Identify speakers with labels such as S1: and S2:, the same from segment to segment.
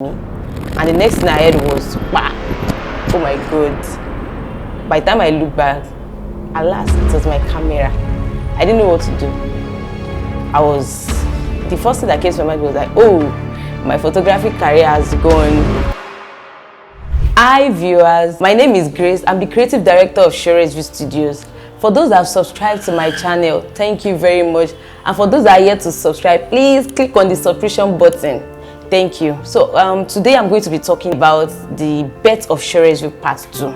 S1: And the next thing I heard was, bah! Oh my God. By the time I look back, alas, it was my camera. I didn't know what to do. The first thing that came to my mind was like, oh, my photographic career has gone. Hi viewers, my name is Grace. I'm the creative director of Surest View Studios. For those that have subscribed to my channel, thank you very much. And for those that are yet to subscribe, please click on the subscription button. Thank you. So today I'm going to be talking about the birth of Surest View Part 2.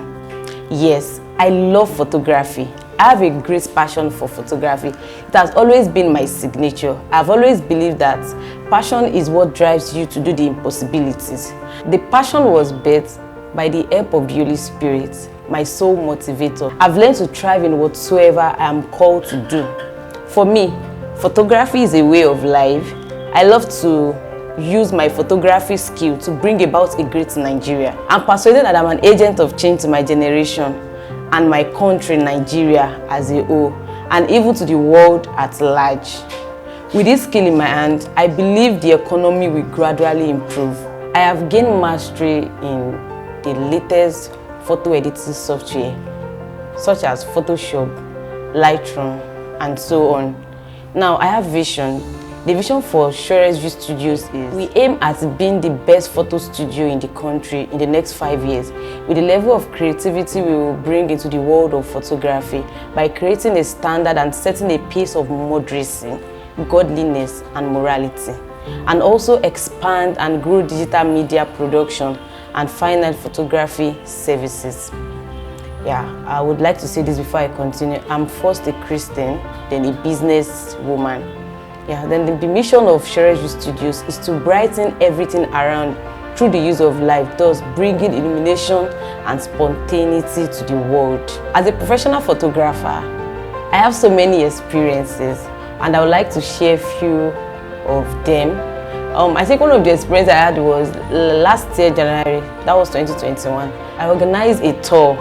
S1: Yes, I love photography. I have a great passion for photography. It has always been my signature. I've always believed that passion is what drives you to do the impossibilities. The passion was birthed by the help of the Holy Spirit, my sole motivator. I've learned to thrive in whatsoever I am called to do. For me, photography is a way of life. I love to use my photography skill to bring about a great Nigeria. I'm persuaded that I'm an agent of change to my generation and my country, Nigeria as a whole, and even to the world at large. With this skill in my hand, I believe the economy will gradually improve. I have gained mastery in the latest photo editing software, such as Photoshop, Lightroom, and so on. Now, I have vision. The vision for Surest View Studios is we aim at being the best photo studio in the country in the next 5 years with the level of creativity we will bring into the world of photography by creating a standard and setting a pace of moderacy, godliness, and morality, and also expand and grow digital media production and final photography services. Yeah, I would like to say this before I continue. I'm first a Christian, then a business woman. Yeah, then the mission of Surest View Studios is to brighten everything around through the use of light, thus bringing illumination and spontaneity to the world. As a professional photographer, I have so many experiences and I would like to share a few of them. I think one of the experiences I had was last year, January, that was 2021. I organized a tour,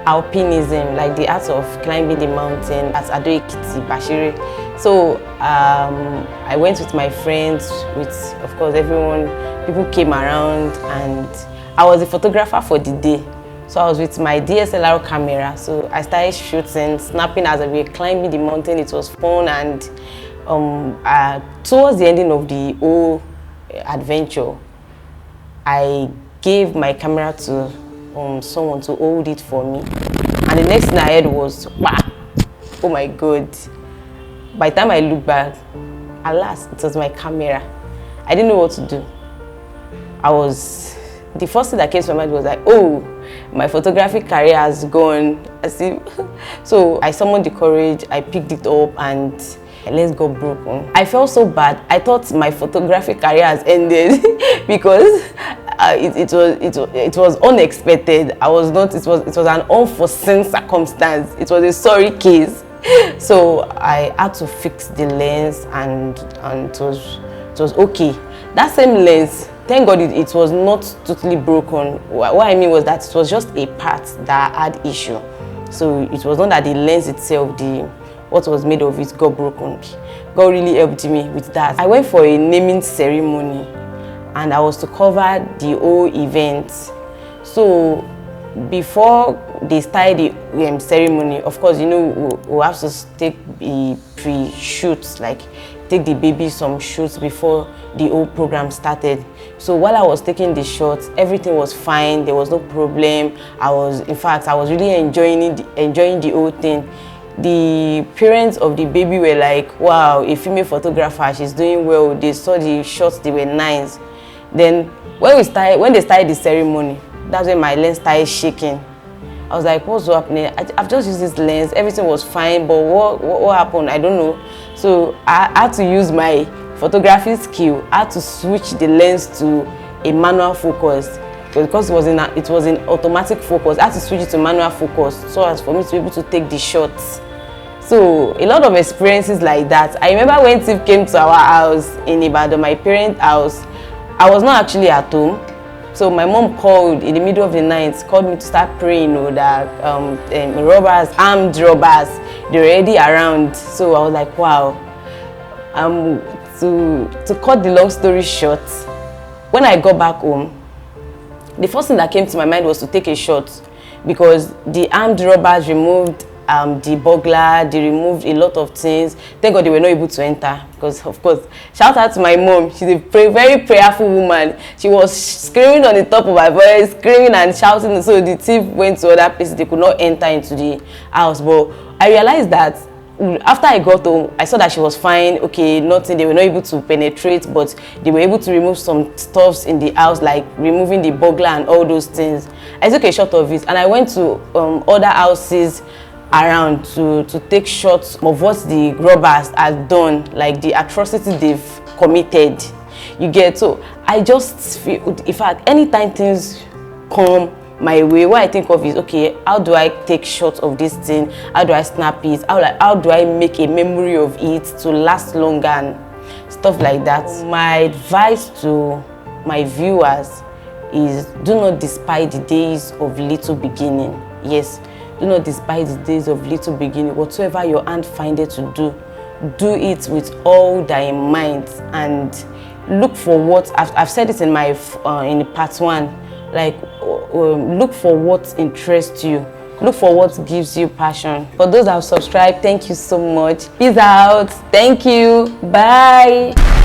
S1: alpinism, like the art of climbing the mountain at Ado-Ekiti, Bashiri. So I went with my friends, with of course everyone, people came around, and I was a photographer for the day. So I was with my DSLR camera, so I started shooting, snapping as we were climbing the mountain. It was fun, and towards the ending of the whole adventure, I gave my camera to someone to hold it for me, and the next thing I heard was, bah! Oh my God. By the time I look back, alas, it was my camera. I didn't know what to do. The first thing that came to my mind was like, oh, my photographic career has gone. So I summoned the courage, I picked it up, and let's go broken. I felt so bad. I thought my photographic career has ended because it was unexpected. It was an unforeseen circumstance. It was a sorry case. So I had to fix the lens, and it was okay. That same lens, thank God it was not totally broken. What I mean was that it was just a part that had issue. So it was not that the lens itself, what was made of it, got broken. God really helped me with that. I went for a naming ceremony, and I was to cover the whole event. So before they started the ceremony, of course, we'll have to take the pre-shoots, like take the baby some shoots before the whole program started. So while I was taking the shots, everything was fine. There was no problem. In fact, I was really enjoying the whole thing. The parents of the baby were like, wow, a female photographer, she's doing well. They saw the shots, they were nice. Then when they started the ceremony, that's when my lens started shaking. I was like, what's happening? I've just used this lens, everything was fine, but what happened? I don't know. So I had to use my photography skill. I had to switch the lens to a manual focus because it was in automatic focus. I had to switch it to manual focus so as for me to be able to take the shots. So a lot of experiences like that. I remember when Tiff came to our house in Ibadan, my parents' house, I was not actually at home. So my mom called in the middle of the night, called me to start praying, that armed robbers, they're already around. So I was like, wow. To cut the long story short, when I got back home, the first thing that came to my mind was to take a shot, because the armed robbers removed the burglar, they removed a lot of things. Thank God they were not able to enter, because of course, shout out to my mom. She's a very prayerful woman. She was screaming on the top of her voice, screaming and shouting, so the thief went to other places. They could not enter into the house. But I realized that after I got home, I saw that she was fine. Okay, nothing. They were not able to penetrate, but they were able to remove some stuffs in the house, like removing the burglar and all those things. I took a shot of it, and I went to other houses around to take shots of what the robbers had done, like the atrocity they've committed. You get? So I just feel, in fact, anytime things come my way, what I think of is, okay, how do I take shots of this thing? How do I snap it? How do I make a memory of it to last longer and stuff like that? My advice to my viewers is, do not despise the days of little beginning. Yes, do not despise the days of little beginning. Whatsoever your hand findeth to do, do it with all thy mind, and look for what I've said it in my in part 1. Like, look for what interests you. Look for what gives you passion. For those that have subscribed, thank you so much. Peace out. Thank you. Bye.